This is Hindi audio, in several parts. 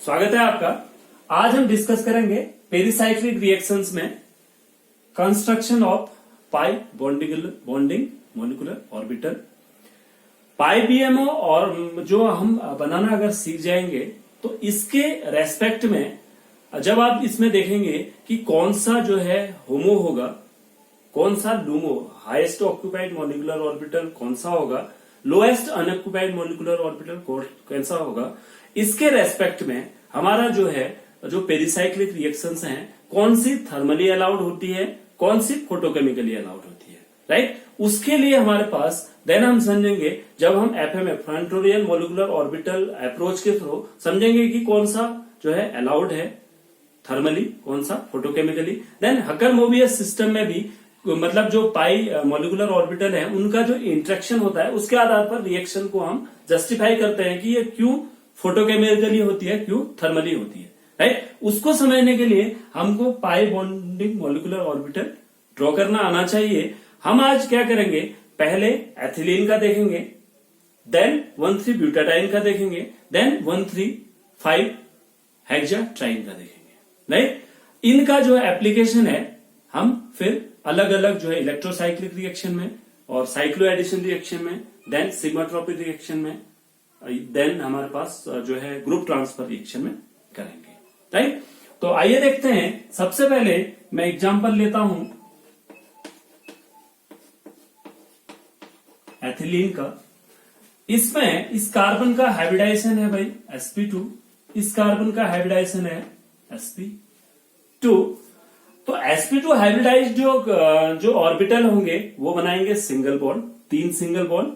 स्वागत है आपका। आज हम डिस्कस करेंगे पेरिसाइक्लिक रिएक्शंस में construction of pi bonding molecular orbital. Pi BMO और जो हम बनाना अगर सीख जाएंगे तो इसके रेस्पेक्ट में जब आप इसमें देखेंगे कि कौन सा जो है होमो होगा, कौन सा LUMO, highest occupied molecular orbital कौन सा होगा, लोएस्ट अनऑक्यूपाइड मॉलिक्यूलर ऑर्बिटल कौन सा होगा, इसके रेस्पेक्ट में हमारा जो है जो पेरिसाइक्लिक रिएक्शंस हैं कौन सी थर्मली अलाउड होती है, कौन सी फोटोकेमिकली अलाउड होती है, राइट। उसके लिए हमारे पास देन हम समझेंगे जब हम एफएमए फ्रंटोरियल मॉलिक्यूलर ऑर्बिटल अप्रोच के थ्रू समझेंगे कि कौन सा जो है अलाउड है थर्मली, कौन सा फोटोकेमिकली। देन हकर-मोबियस सिस्टम में भी मतलब जो पाई मॉलिक्यूलर ऑर्बिटल है उनका जो इंटरेक्शन होता है उसके आधार पर रिएक्शन को हम जस्टिफाई करते हैं कि ये क्यों फोटोकेमिकली होती है, क्यों थर्मली होती है, राइट। उसको समझने के लिए हमको pi bonding molecular orbital draw करना आना चाहिए। हम आज क्या करेंगे, पहले एथिलीन का देखेंगे, देन 1,3 ब्यूटाडाइन का देखेंगे, देन 1,3,5 हेक्साट्राइन का देखेंगे, राइट। इनका जो एप्लीकेशन है हम फिर अलग अलग जो है इलेक्ट्रोसाइक्लिक रिएक्शन में और साइक्लो एडिशन रिएक्शन में, देन सिग्माट्रोपिक रिएक्शन में, देन हमारे पास जो है ग्रुप ट्रांसफर रिएक्शन में करेंगे, राइट। तो आइए देखते हैं। सबसे पहले मैं एग्जांपल लेता हूं एथिलीन का। इसमें इस कार्बन का हाइब्रिडाइजेशन है भाई sp2, इस कार्बन का हाइब्रिडाइजेशन है sp2। तो sp2 हाइब्रिडाइज जो ऑर्बिटल होंगे वो बनाएंगे सिंगल बॉन्ड, 3 सिंगल बॉन्ड,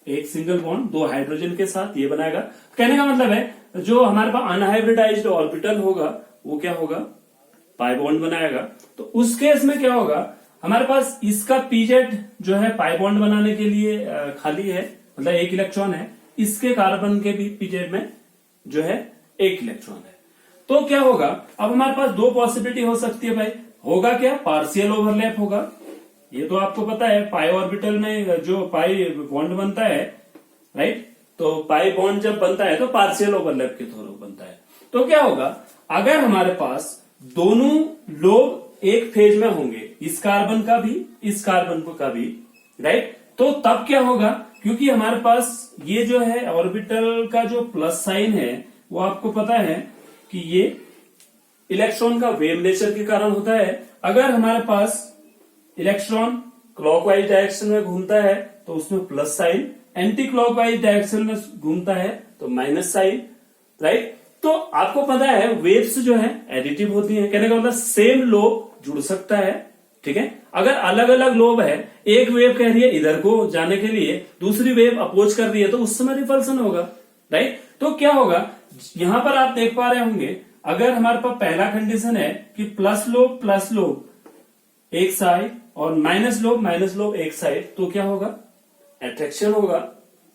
एक सिंगल बॉन्ड 2 हाइड्रोजन के साथ ये बनाएगा। कहने का मतलब है जो हमारे पास अनहाइब्रिडाइज्ड ऑर्बिटल होगा वो क्या होगा, पाई बॉन्ड बनाएगा। तो उस केस में क्या होगा, हमारे पास इसका पीजेड जो है पाई बॉन्ड बनाने के लिए खाली है, मतलब 1 इलेक्ट्रॉन है। इसके कार्बन के भी पीजेड में जो है 1 इलेक्ट्रॉन है। तो क्या होगा, अब हमारे पास 2 पॉसिबिलिटी हो सकती है भाई। होगा क्या, पार्शियल ओवरलैप होगा। ये तो आपको पता है पाई ऑर्बिटल में जो पाई बॉन्ड बनता है, राइट। तो पाई बॉन्ड जब बनता है तो पार्शियल ओवरलैप के थ्रू बनता है। तो क्या होगा, अगर हमारे पास दोनों लोब एक फेज में होंगे, इस कार्बन का भी इस कार्बन का भी, राइट, तो तब क्या होगा, क्योंकि हमारे पास ये जो है ऑर्बिटल का जो प्लस साइन है वो आपको पता है कि ये इलेक्ट्रॉन का वेव नेचर के कारण होता है। अगर हमारे पास इलेक्ट्रॉन क्लॉकवाइज डायरेक्शन में घूमता है तो उसमें plus sign, anti clockwise direction में घूमता है तो माइनस साइन, राइट। तो आपको पता है वेव्स जो है एडिटिव होती हैं। कहने का मतलब सेम लोब जुड़ सकता है, ठीक है। अगर अलग अलग लोब है, एक वेव कह रही है इधर को जाने के लिए, दूसरी वेव अपोज कर रही है, तो उस समय रिपल्सन होगा, राइट। तो क्या होगा, यहां पर आप देख पा रहे होंगे, अगर हमारे पास पहला कंडीशन है कि प्लस लोब एक साइड और माइनस लोब एक साइड, तो क्या होगा, अट्रैक्शन होगा।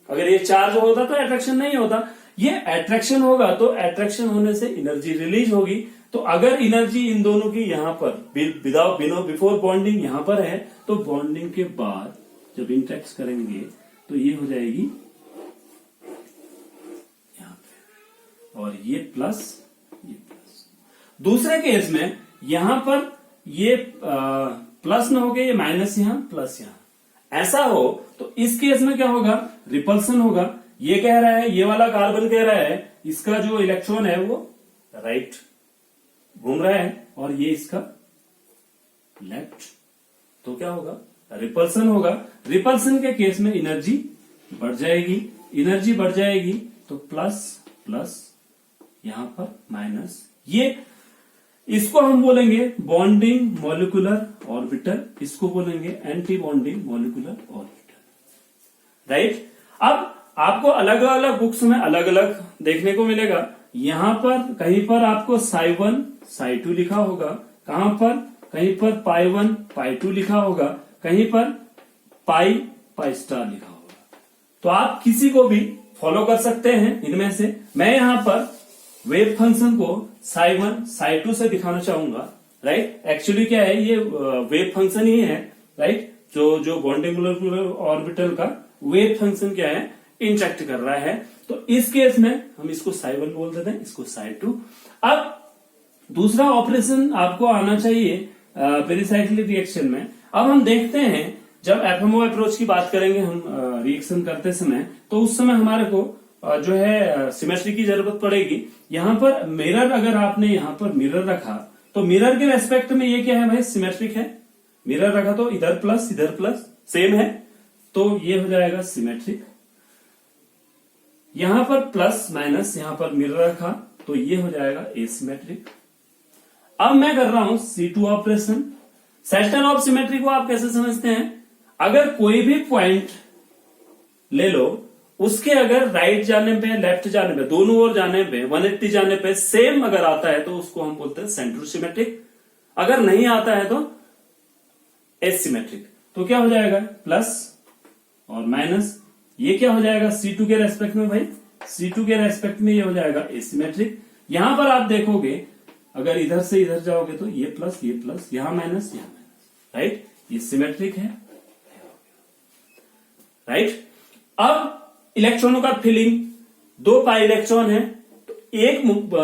अगर ये चार्ज होता तो अट्रैक्शन नहीं होता, ये अट्रैक्शन होगा तो अट्रैक्शन होने से एनर्जी रिलीज होगी। तो अगर एनर्जी इन दोनों की यहां पर बिफोर बॉन्डिंग यहां पर है, तो बॉन्डिंग के बाद जब इंटरेक्ट करेंगे तो ये हो जाएगी यहां पे, और ये प्लस। दूसरे केस में यहां पर ये प्लस न हो गए, ये माइनस यहां प्लस यहां, ऐसा हो तो इस केस में क्या होगा, रिपल्सन होगा। ये कह रहा है, ये वाला कार्बन कह रहा है इसका जो इलेक्ट्रॉन है वो राइट घूम रहा है और ये इसका लेफ्ट, तो क्या होगा, रिपल्सन होगा। रिपल्सन के केस में एनर्जी बढ़ जाएगी, तो प्लस प्लस यहां पर माइनस। ये इसको हम बोलेंगे बॉन्डिंग मॉलिक्यूलर ऑर्बिटल, इसको बोलेंगे anti bonding molecular orbital, right. अब आपको अलग अलग बुक्स में अलग अलग देखने को मिलेगा। यहां पर कहीं पर आपको psi1 psi2 लिखा होगा, कहां पर, कहीं पर पाई1 पाई2 लिखा होगा, कहीं पर पाई स्टार लिखा होगा। तो आप किसी को भी फॉलो कर सकते हैं इनमें से। मैं यहां पर वेव फंक्शन को psi1 psi2 से दिखाना चाहूंगा, राइट। एक्चुअली क्या है, ये वेव फंक्शन ही है, राइट। जो बॉन्डिंग मॉलिक्यूलर ऑर्बिटल का वेव फंक्शन क्या है, इंटरेक्ट कर रहा है। तो तो इस केस में हम इसको psi1 बोल देते हैं, इसको psi2। अब दूसरा ऑपरेशन आपको आना चाहिए पेरिसाइक्लिक रिएक्शन में। अब हम देखते हैं जब एफएमओ अप्रोच की बात करेंगे हम रिएक्शन करते समय, तो उस समय हमारे को जो है सिमेट्री की जरूरत पड़ेगी। यहां पर मिरर, अगर आपने यहां पर मिरर रखा तो मिरर के रेस्पेक्ट में ये क्या है भाई, सिमेट्रिक है। मिरर रखा तो इधर प्लस सेम है, तो ये हो जाएगा सिमेट्रिक। यहां पर प्लस माइनस, यहां पर मिरर रखा तो ये हो जाएगा एसिमेट्रिक। अब मैं कर रहा हूं C2 operation. Centre of symmetry को आप कैसे समझते हैं, अगर कोई भी पॉइंट ले लो, उसके अगर राइट जाने पे लेफ्ट जाने पे दोनों ओर जाने पे 180 जाने पे सेम अगर आता है तो उसको हम बोलते हैं सेंट्रोसिमेट्रिक। अगर नहीं आता है तो एसिमेट्रिक। तो क्या हो जाएगा, प्लस और माइनस, ये क्या हो जाएगा C2 के रेस्पेक्ट में भाई, C2 के रेस्पेक्ट में ये हो जाएगा एसिमेट्रिक। यहां पर आप देखोगे अगर इधर से इधर जाओगे तो ये प्लस यहां माइनस, राइट, ये सिमेट्रिक है, राइट। अब इलेक्ट्रॉनों का फिलिंग, 2 पाई इलेक्ट्रॉन है, तो एक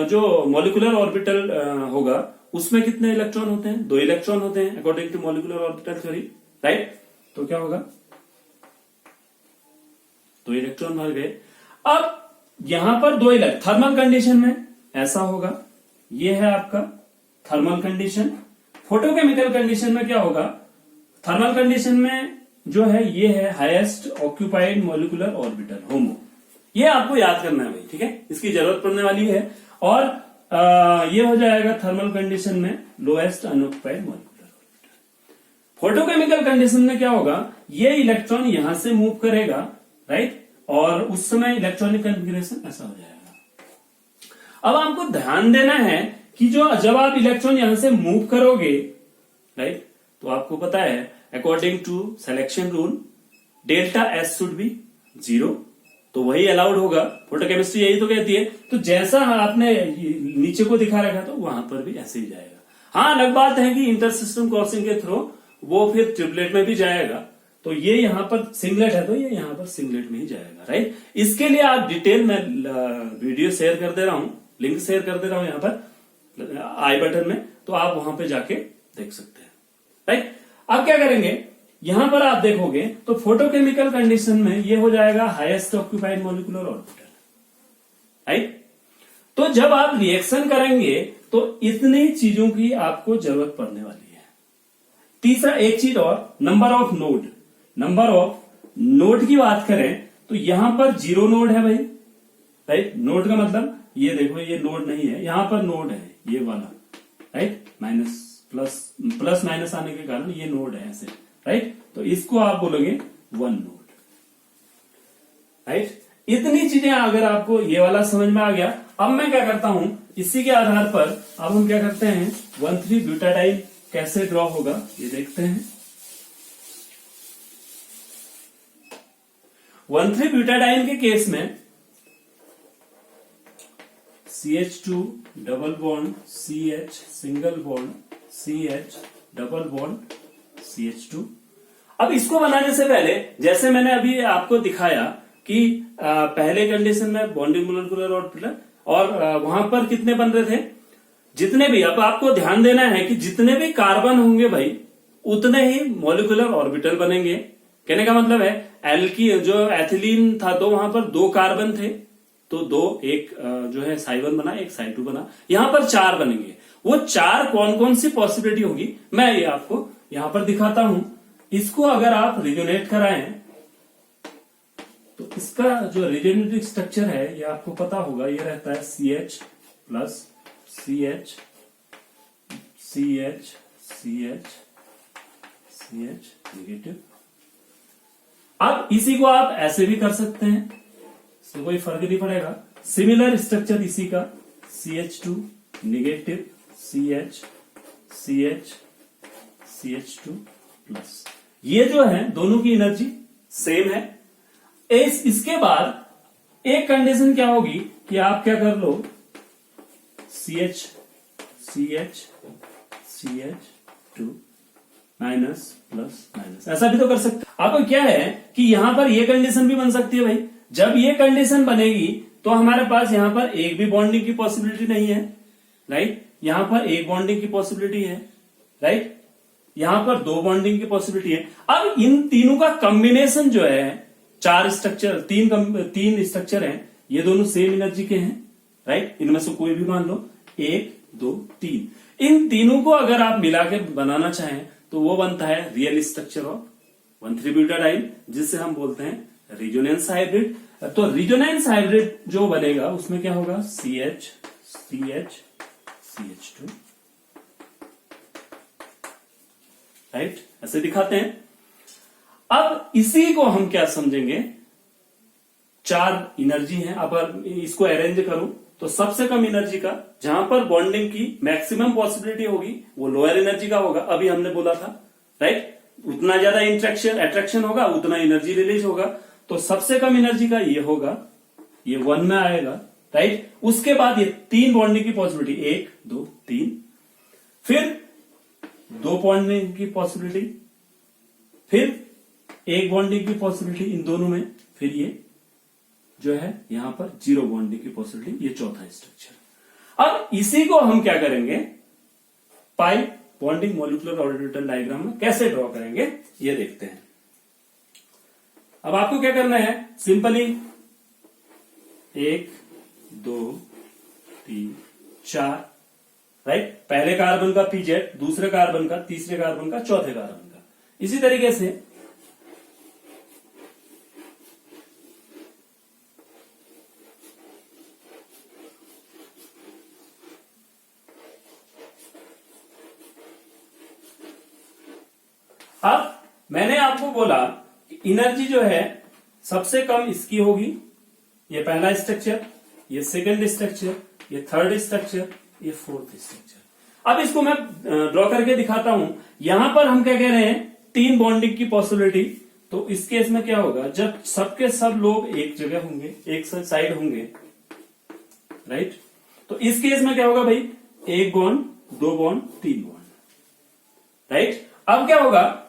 जो मॉलिक्यूलर ऑर्बिटल होगा उसमें कितने इलेक्ट्रॉन होते हैं, 2 इलेक्ट्रॉन होते हैं according to molecular orbital theory, right. तो क्या होगा, 2 इलेक्ट्रॉन भर गए। अब यहां पर 2 इलेक्ट्रॉन थर्मल कंडीशन में ऐसा होगा, ये है आपका थर्मल कंडीशन। फोटोकेमिकल कंडीशन में क्या होगा, थर्मल कंडीशन में जो है ये है हाईएस्ट ऑक्यूपाइड मॉलिक्यूलर ऑर्बिटल, होमो। ये आपको याद करना है भाई, ठीक है, इसकी जरूरत पड़ने वाली है। और ये हो जाएगा थर्मल कंडीशन में lowest unoccupied molecular orbital. Photochemical condition में क्या होगा, ये इलेक्ट्रॉन यहां से मूव करेगा, राइट, और उस समय इलेक्ट्रॉनिक कन्फिग्रेशन ऐसा हो जाएगा। अब आपको ध्यान देना है कि जो जब आप इलेक्ट्रॉन यहां से मूव करोगे, राइट, तो आपको पता है according to selection rule delta S should be 0, तो वही अलाउड होगा। फोटोकेमिस्ट्री यही तो कहती है। तो जैसा आपने नीचे को दिखा रखा तो वहां पर भी ऐसे ही जाएगा। हाँ, अलग बात है कि इंटर सिस्टम क्रॉसिंग के थ्रू वो फिर ट्रिपलेट में भी जाएगा। तो ये यहां पर सिंगलेट है तो ये यहां पर सिंगलेट में ही जाएगा, राइट। इसके लिए आप डिटेल में वीडियो शेयर कर दे रहा हूं, लिंक शेयर कर दे रहा हूं यहां पर आई बटन में, तो आप वहां पे जाके देख सकते हैं, राइट। अब क्या करेंगे, यहां पर आप देखोगे तो फोटोकेमिकल कंडीशन में ये हो जाएगा highest occupied molecular orbital, right. तो जब आप रिएक्शन करेंगे तो इतनी चीजों की आपको जरूरत पड़ने वाली है। तीसरा एक चीज और, number of node. Number of node की बात करें तो यहां पर 0 नोड है भाई, राइट। नोड का मतलब ये देखो, ये नोड नहीं है, यहां पर नोड है ये वाला, राइट, माइनस प्लस माइनस आने के कारण ये नोड है ऐसे, राइट। तो इसको आप बोलोगे 1 नोड, राइट। इतनी चीजें अगर आपको ये वाला समझ में आ गया, अब मैं क्या करता हूं, इसी के आधार पर अब हम क्या करते हैं, 1,3 ब्यूटाडाइन कैसे ड्रॉ होगा ये देखते हैं। 1,3 ब्यूटाडाइन के केस में CH2 double bond CH single bond CH double bond CH2। अब इसको बनाने से पहले जैसे मैंने अभी आपको दिखाया कि पहले कंडीशन में बॉन्डिंग मोलिकुलर ऑर्बिटल और वहां पर कितने बन रहे थे, जितने भी, अब आपको ध्यान देना है कि जितने भी कार्बन होंगे भाई उतने ही मॉलिकुलर ऑर्बिटल बनेंगे। कहने का मतलब है एल्की जो एथिलीन था तो वहां पर 2 कार्बन थे, तो 2, एक जो है psi1 बना, एक psi2 बना, यहां पर 4 बनेंगे। वो 4 कौन कौन सी पॉसिबिलिटी होगी मैं ये आपको यहां पर दिखाता हूं। इसको अगर आप रिजोनेट कराएं तो इसका जो रिजोनेटिव स्ट्रक्चर है ये आपको पता होगा, ये रहता है CH plus CH CH CH CH negative. अब इसी को आप ऐसे भी कर सकते हैं, इससे कोई फर्क नहीं पड़ेगा। सिमिलर स्ट्रक्चर इसी का CH2 negative CH CH CH2 plus, ये जो है दोनों की एनर्जी सेम है। इसके बाद एक कंडीशन क्या होगी कि आप क्या कर लो, CH CH CH2 minus plus minus, ऐसा भी तो कर सकते। अब क्या है कि यहां पर ये कंडीशन भी बन सकती है भाई, जब ये कंडीशन बनेगी तो हमारे पास यहां पर एक भी बॉन्डिंग की पॉसिबिलिटी नहीं है, राइट। यहां पर एक बॉन्डिंग की पॉसिबिलिटी है, राइट। यहां पर दो बॉन्डिंग की पॉसिबिलिटी है। अब इन तीनों का कॉम्बिनेशन जो है, चार स्ट्रक्चर, तीन स्ट्रक्चर हैं, ये दोनों सेम एनर्जी के हैं, राइट। इनमें से कोई भी मान लो, 1 2 3, इन तीनों को अगर आप मिला के बनाना चाहें तो वो बनता है रियल स्ट्रक्चर ऑफ 1,3-ब्यूटाडाइल, जिससे हम बोलते हैं रिजोनेंस हाइब्रिड। तो रिजोनेंस हाइब्रिड जो बनेगा उसमें क्या होगा, CH CH CH2, राइट। ऐसे दिखाते हैं। अब इसी को हम क्या समझेंगे, चार एनर्जी है। अब इसको अरेंज करूं तो सबसे कम एनर्जी का, जहां पर बॉन्डिंग की मैक्सिमम पॉसिबिलिटी होगी, वो लोअर एनर्जी का होगा, अभी हमने बोला था, राइट। उतना ज्यादा अट्रैक्शन होगा उतना एनर्जी रिलीज होगा। तो सबसे कम एनर्जी का ये होगा, ये 1 में आएगा, राइट। उसके बाद ये तीन बॉन्डिंग की पॉसिबिलिटी, 1 2 3, फिर दो बॉन्डिंग की पॉसिबिलिटी, फिर एक बॉन्डिंग की पॉसिबिलिटी इन दोनों में, फिर ये जो है यहां पर 0 बॉन्डिंग की पॉसिबिलिटी, ये चौथा स्ट्रक्चर। अब इसी को हम क्या करेंगे, pi bonding molecular orbital diagram में कैसे ड्रॉ करेंगे ये देखते हैं। अब आपको क्या करना है, सिंपली 1 2 3 4, राइट। पहले कार्बन का पीजेड, दूसरे कार्बन का, तीसरे कार्बन का, चौथे कार्बन का, इसी तरीके से अब मैंने आपको बोला कि एनर्जी जो है सबसे कम इसकी होगी, ये पहला स्ट्रक्चर, ये सेकंड स्ट्रक्चर, ये थर्ड स्ट्रक्चर, ये फोर्थ स्ट्रक्चर। अब इसको मैं ड्रॉ करके दिखाता हूं। यहां पर हम क्या कह रहे हैं, तीन बॉन्डिंग की पॉसिबिलिटी। तो इस केस में क्या होगा, जब सबके सब लोग एक जगह होंगे, एक साइड होंगे, राइट। तो इस केस में क्या होगा भाई, एक बॉन्ड, दो बॉन्ड, तीन बॉन्ड, राइट। अब क्या होगा,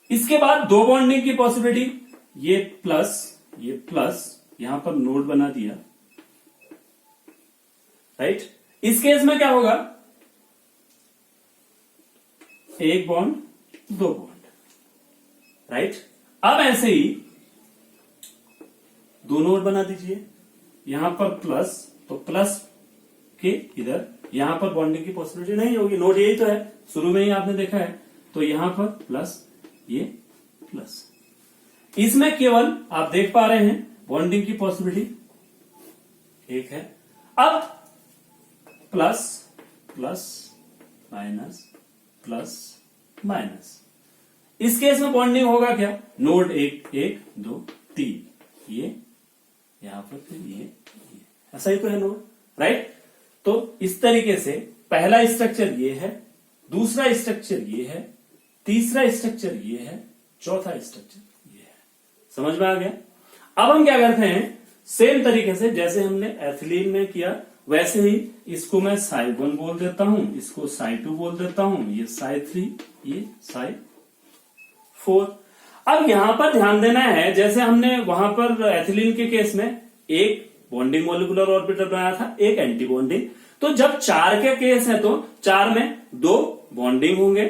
इसके बाद दो बॉन्डिंग की पॉसिबिलिटी, ये प्लस, यहां पर नोड बना दिया, राइट। इस केस में क्या होगा, एक बॉन्ड, दो बॉन्ड, राइट। अब ऐसे ही दो नोड बना दीजिए, यहां पर प्लस, तो प्लस के इधर, यहां पर बॉन्डिंग की पॉसिबिलिटी नहीं होगी, नोड यही तो है, शुरू में ही आपने देखा है। तो यहां पर प्लस, ये प्लस, इसमें केवल आप देख पा रहे हैं बॉन्डिंग की पॉसिबिलिटी एक है। अब plus plus minus plus minus, इस केस में बॉन्डिंग होगा क्या, नोड एक, 1 2 3, ये यहां पर, फिर ये ऐसा ही तो है नोड, राइट। तो इस तरीके से पहला स्ट्रक्चर ये है, दूसरा स्ट्रक्चर ये है, तीसरा स्ट्रक्चर ये है, चौथा स्ट्रक्चर ये है। समझ में आ गया। अब हम क्या करते हैं, सेम तरीके से जैसे हमने एथिलीन में किया, वैसे ही इसको मैं Ψ1 बोल देता हूं, इसको Ψ2 बोल देता हूं, ये Ψ3, ये Ψ4। अब यहां पर ध्यान देना है, जैसे हमने वहां पर एथिलीन के केस में एक बॉन्डिंग मॉलिक्यूलर ऑर्बिटल बनाया था, एक एंटी बॉन्डिंग। तो जब चार के केस है तो चार में दो बॉन्डिंग होंगे,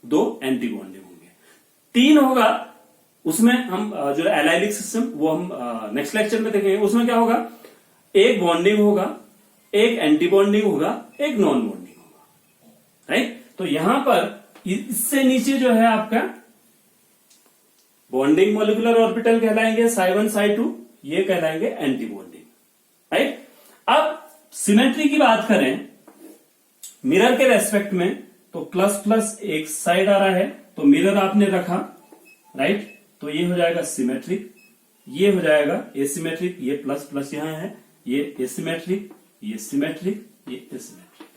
दो एंटी बॉन्डिंग होंगे, तीन होगा उसमें हम जो एलाइलिक सिस्टम, वो हम नेक्स्ट लेक्चर में देखेंगे। उसमें क्या होगा, एक बॉन्डिंग होगा, एक एंटी बॉन्डिंग होगा, एक नॉन बॉन्डिंग होगा, राइट। तो यहां पर इससे नीचे जो है आपका बॉन्डिंग मॉलिक्यूलर ऑर्बिटल कहलाएंगे Ψ1 Ψ2, ये कहलाएंगे एंटी बॉन्डिंग, राइट। अब सिमेट्री की बात करें मिरर के रेस्पेक्ट में, तो प्लस प्लस एक साइड आ रहा है, तो मिरर आपने रखा, राइट। तो ये हो जाएगा सिमेट्रिक, ये हो जाएगा एसिमेट्रिक, ये प्लस प्लस यहां है, ये एसिमेट्रिक, ये सिमेट्रिक, ये एसिमेट्रिक।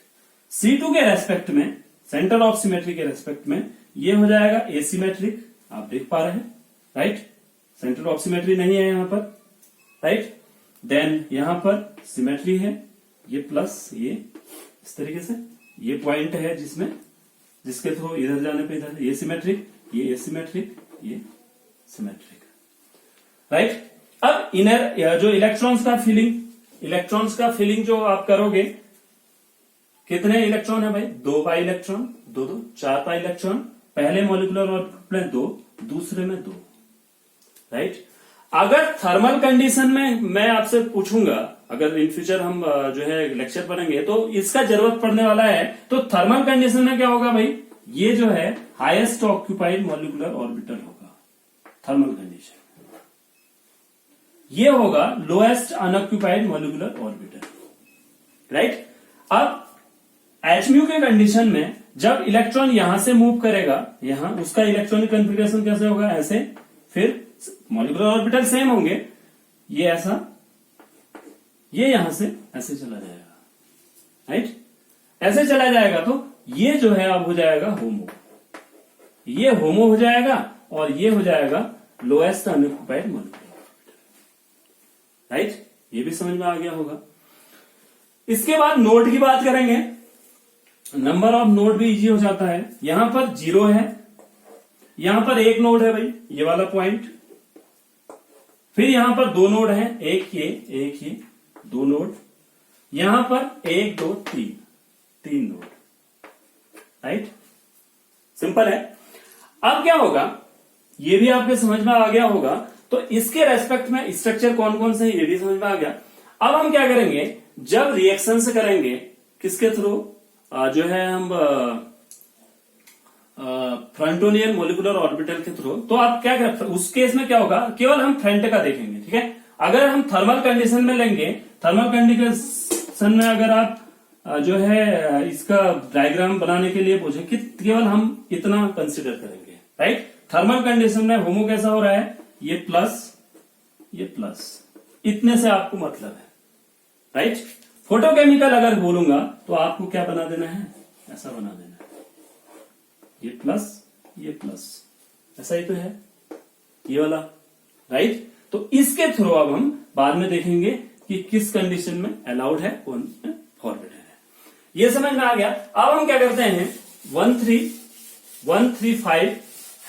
C2 के रेस्पेक्ट में, सेंटर ऑफ सिमेट्री के रेस्पेक्ट में, ये हो जाएगा एसिमेट्रिक, आप देख पा रहे हैं, राइट। सेंटर ऑफ सिमेट्री नहीं है यहां पर, राइट। देन यहां पर सिमेट्री है, ये प्लस, ये इस तरीके से, ये पॉइंट है जिसके थ्रू इधर जाने पे इधर, ये सिमेट्रिक, ये एसिमेट्रिक, ये सिमेट्रिक, राइट। अब इनर जो इलेक्ट्रॉन्स का फिलिंग जो आप करोगे, कितने इलेक्ट्रॉन है भाई? 2 पाई इलेक्ट्रॉन, 2 2 4 पाई इलेक्ट्रॉन, पहले मॉलिक्यूलर ऑर्बिटल में 2, दूसरे में 2, राइट। अगर थर्मल कंडीशन में मैं आपसे पूछूंगा, अगर इन फ्यूचर हम जो है लेक्चर पढ़ेंगे तो इसका जरूरत पड़ने वाला है, तो थर्मल कंडीशन में क्या होगा भाई? ये जो है हाईएस्ट ऑक्यूपाइड मॉलिक्यूलर ऑर्बिटल होगा थर्मल कंडीशन, ये होगा lowest unoccupied molecular orbital, right. अब Hmu के कंडीशन में जब इलेक्ट्रॉन यहां से मूव करेगा, यहां उसका इलेक्ट्रॉनिक कॉन्फ़िगरेशन कैसे होगा? ऐसे, फिर मॉलिक्यूलर ऑर्बिटल सेम होंगे, ये ऐसा, ये यहां से ऐसे चला जाएगा, राइट। ऐसे चला जाएगा तो ये जो है अब हो जाएगा होमो, ये होमो हो जाएगा और ये हो जाएगा lowest unoccupied molecular orbital, right. ये भी समझ में आ गया होगा। इसके बाद नोड की बात करेंगे। नंबर ऑफ नोड भी इजी हो जाता है। यहां पर 0 है, यहां पर एक नोड है भाई, ये वाला पॉइंट, फिर यहां पर 2 नोड हैं, एक ये 2 नोड, यहां पर 1 2 3 नोड, राइट। सिंपल है। अब क्या होगा, ये भी आपके समझ में आ गया होगा, तो इसके रेस्पेक्ट में स्ट्रक्चर कौन कौन से, ये भी समझ में आ गया। अब हम क्या करेंगे, जब रिएक्शन से करेंगे, किसके थ्रू, जो है हम फ्रंटोनियल मॉलिक्यूलर ऑर्बिटल के थ्रू, तो आप क्या करें उस केस में क्या होगा, केवल हम फ्रंट का देखेंगे, ठीक है। अगर हम थर्मल कंडीशन में लेंगे, थर्मल कंडीशन में अगर आप जो है इसका डायग्राम बनाने के लिए पूछे कि केवल हम इतना कंसिडर करेंगे, राइट। थर्मल कंडीशन में होमो कैसा हो रहा है, ये प्लस, इतने से आपको मतलब है, राइट। फोटोकेमिकल अगर बोलूंगा तो आपको क्या बना देना है, ऐसा बना देना है, ये प्लस, ऐसा ही तो है ये वाला, राइट। तो इसके थ्रू अब हम बाद में देखेंगे कि किस कंडीशन में अलाउड है, कौन में फॉरबिडन है। ये समझ में आ गया। अब हम क्या करते हैं, 135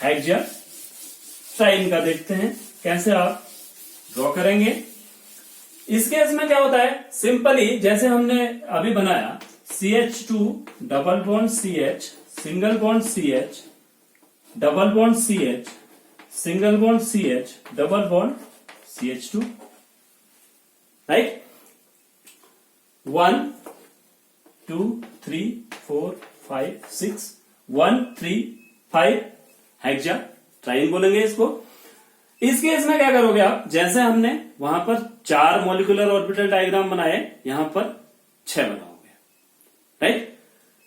हेक्साट्राइन का देखते हैं कैसे आप ड्रॉ करेंगे। इस केस में क्या होता है, सिंपली जैसे हमने अभी बनाया, CH2 double bond CH, single bond CH, double bond CH, single bond CH, double bond CH2, right. 1 2 3 4 5 6 135 hexatriene बोलेंगे इसको। इस केस में क्या करोगे आप, जैसे हमने वहां पर 4 मॉलिक्यूलर ऑर्बिटल डायग्राम बनाए, यहां पर 6 बनाओगे, राइट।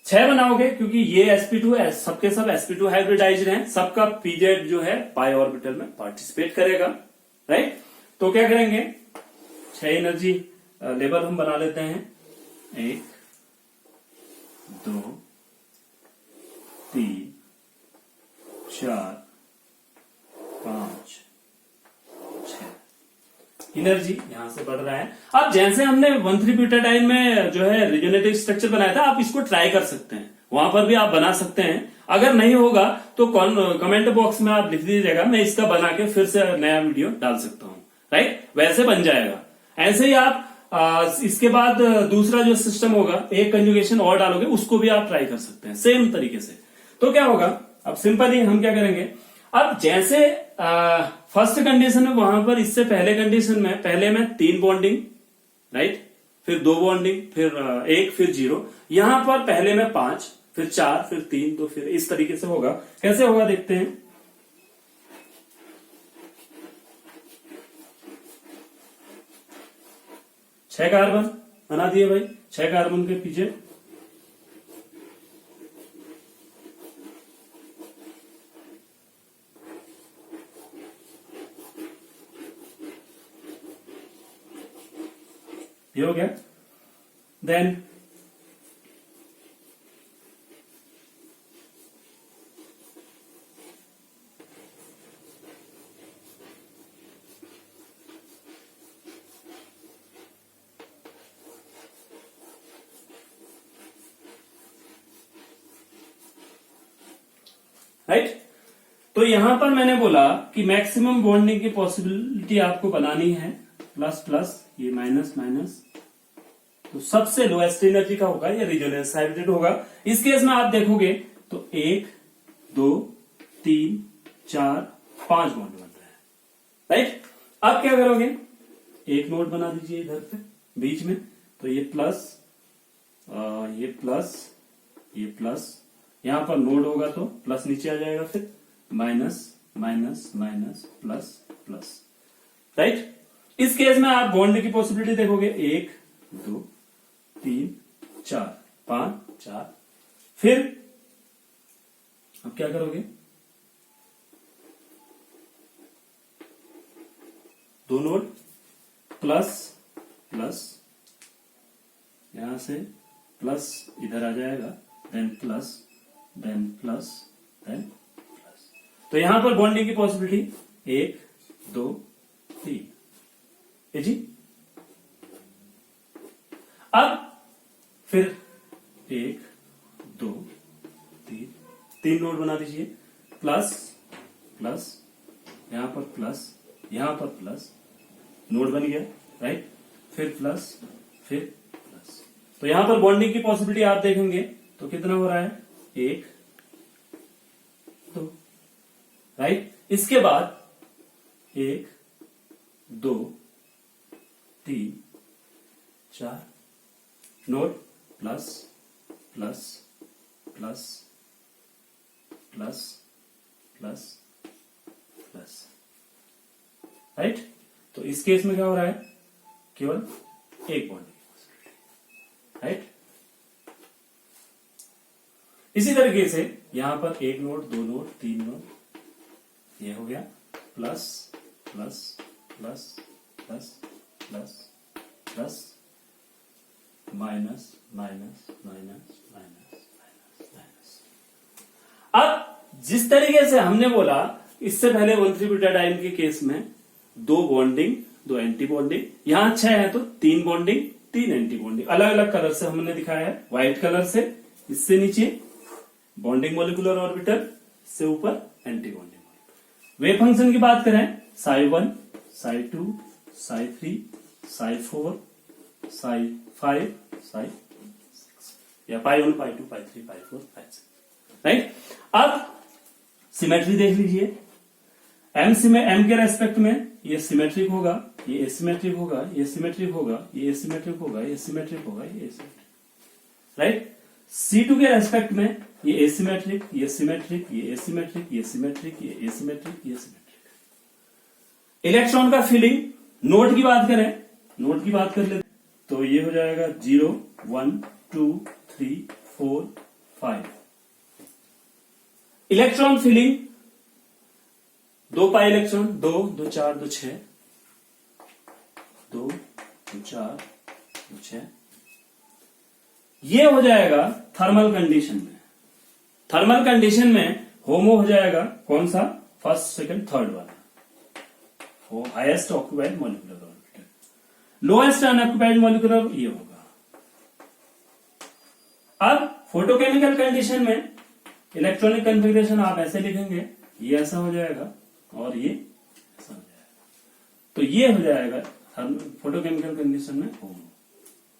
6 बनाओगे क्योंकि ये sp2 है, सबके सब sp2 हाइब्रिडाइज्ड हैं, सबका pz जो है पाई ऑर्बिटल में पार्टिसिपेट करेगा, राइट। तो क्या करेंगे, 6 एनर्जी लेवल हम बना लेते हैं, 1 2 3 4 5 6 एनर्जी यहां से बढ़ रहा है। अब जैसे हमने 1,3-ब्यूटाडाइन में जो है रिजोनेटिव स्ट्रक्चर बनाया था, आप इसको ट्राई कर सकते हैं, वहां पर भी आप बना सकते हैं। अगर नहीं होगा तो कमेंट बॉक्स में आप लिख दीजिएगा, मैं इसका बना के फिर से नया वीडियो डाल सकता हूं, राइट। वैसे बन जाएगा। ऐसे ही आप इसके बाद दूसरा जो सिस्टम होगा, एक कंजुगेशन और डालोगे, उसको भी आप ट्राई कर सकते हैं सेम तरीके से। तो क्या होगा, अब सिंपली हम क्या करेंगे, अब जैसे फर्स्ट कंडीशन में वहां पर इससे पहले कंडीशन में पहले में 3 बॉन्डिंग, राइट, फिर 2 बॉन्डिंग, फिर 1, फिर 0, यहां पर पहले में 5, फिर 4, फिर 3, तो फिर इस तरीके से होगा। कैसे होगा देखते हैं। छह कार्बन बना दिए भाई, 6 कार्बन के पीछे ये हो गया। देन राइट, तो यहां पर मैंने बोला कि मैक्सिमम बॉन्डिंग की पॉसिबिलिटी आपको बनानी है, प्लस प्लस ये माइनस माइनस, तो सबसे लोएस्ट एनर्जी का होगा ये रेजोनेंस हाइब्रिड होगा। इस केस में आप देखोगे तो 1 2 3 4 5 बॉन्ड बन रहा है, राइट। अब क्या करोगे, एक नोड बना दीजिए इधर पे बीच में, तो ये प्लस ये प्लस ये प्लस, यहां पर नोड होगा तो प्लस नीचे आ जाएगा, फिर minus minus minus plus plus, right. इस केस में आप बॉन्ड की पॉसिबिलिटी देखोगे 1 2 3 4 5 4, फिर अब क्या करोगे, दो नोड प्लस प्लस, यहां से प्लस इधर आ जाएगा, then plus then plus then plus, तो यहां पर बॉन्डिंग की पॉसिबिलिटी 1 2 3 है जी। अब फिर 1 2 3 नोड बना दीजिए, प्लस प्लस, यहां पर प्लस यहां पर प्लस, नोड बन गया, राइट, फिर प्लस फिर प्लस, तो यहां पर बॉन्डिंग की पॉसिबिलिटी आप देखेंगे तो कितना हो रहा है, 1 2, राइट। इसके बाद 1 2 3 4 node plus plus plus plus plus plus, right. तो इस केस में क्या हो रहा है, केवल एक बॉन्ड, राइट। इसी तरीके से यहां पर 1 नोड 2 नोड 3 नोड, ये हो गया plus plus plus plus plus plus minus minus minus minus minus minus. अब जिस तरीके से हमने बोला इससे पहले 1,3-ब्यूटाडाइन के केस में 2 बॉन्डिंग 2 एंटी बॉन्डिंग, यहां 6 है तो 3 बॉन्डिंग 3 एंटी बॉन्डिंग, अलग अलग कलर से हमने दिखाया है। व्हाइट कलर से इससे नीचे बॉन्डिंग मॉलिक्यूलर ऑर्बिटल, इससे ऊपर एंटी बॉन्डिंग। वेव फंक्शन की बात करें, psi1 psi2 psi3 psi4 psi5 psi6, या π1 π2 π3 π4 π6, राइट। अब सिमेट्री देख लीजिए, एम के रेस्पेक्ट में ये सिमेट्रिक होगा, ये एसिमेट्रिक होगा, ये सिमेट्रिक होगा, ये एसिमेट्रिक होगा, ये सिमेट्रिक होगा, ये एसिमेट्रिक, राइट। C2 के रेस्पेक्ट में ये एसिमेट्रिक, ये सिमेट्रिक, ये एसिमेट्रिक, ये सिमेट्रिक, ये एसिमेट्रिक, ये सिमेट्रिक। इलेक्ट्रॉन का फिलिंग, नोड की बात करें, नोड की बात कर ले तो ये हो जाएगा 0 1 2 3 4 5। इलेक्ट्रॉन फिलिंग 2 पाई इलेक्ट्रॉन, 2 2 4 2 6, 2 2 4 2 6, ये हो जाएगा थर्मल कंडीशन में। थर्मल कंडीशन में होमो हो जाएगा कौन सा, फर्स्ट सेकंड थर्ड वाला, वो highest occupied molecular orbital, lowest unoccupied molecular ये होगा। अब फोटोकेमिकल कंडीशन में इलेक्ट्रॉनिक कन्फिग्रेशन आप ऐसे लिखेंगे, ये ऐसा हो जाएगा और ये ऐसा हो जाएगा, तो ये हो जाएगा फोटोकेमिकल कंडीशन में होमो,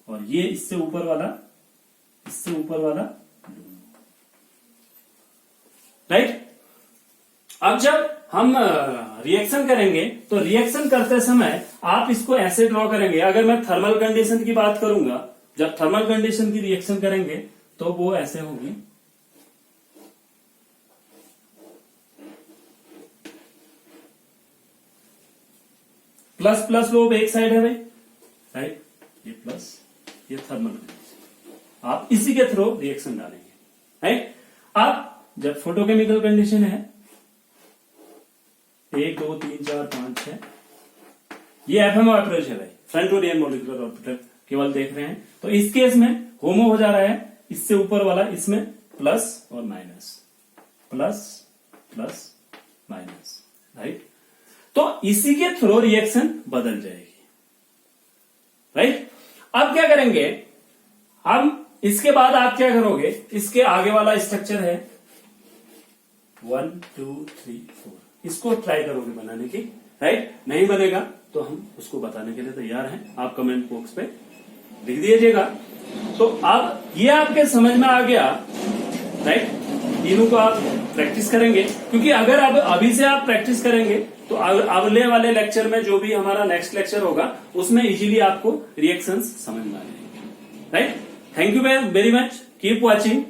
और ये इससे ऊपर वाला राइट। अब जब हम रिएक्शन करेंगे तो रिएक्शन करते समय आप इसको ऐसे ड्रॉ करेंगे। अगर मैं थर्मल कंडीशन की बात करूंगा, जब थर्मल कंडीशन की रिएक्शन करेंगे तो वो ऐसे होगी, प्लस प्लस लोब एक साइड है भाई, राइट, ये प्लस, ये थर्मल कंडीशन, आप इसी के थ्रू रिएक्शन डालेंगे, राइट। अब जब फोटोकेमिकल कंडीशन है 1 2 3 4 5 6, ये एफएमओ अप्रोच है भाई, फ्रंट ओरियन मॉलिक्यूलर ऑर्बिटल केवल देख रहे हैं, तो इस केस में होमो हो जा रहा है, इससे ऊपर वाला इसमें प्लस और minus, plus plus minus, right. तो इसी के थ्रू रिएक्शन बदल जाएगी, राइट। अब क्या करेंगे हम, इसके बाद आप क्या करोगे, इसके आगे वाला स्ट्रक्चर है 1 2 3 4 इसको ट्राई करोगे बनाने की, राइट? नहीं बनेगा तो हम उसको बताने के लिए तैयार हैं, आप कमेंट बॉक्स पे लिख दीजिएगा। तो अब ये आपके समझ में आ गया, राइट? तीनों को आप प्रैक्टिस करेंगे, क्योंकि अगर अब अभी से आप प्रैक्टिस करेंगे तो अगले वाले लेक्चर में जो भी हमारा नेक्स्ट लेक्चर होगा उसमें इजीली आपको रिएक्शंस समझ में आ जाएंगे, right? Thank you very much, keep watching.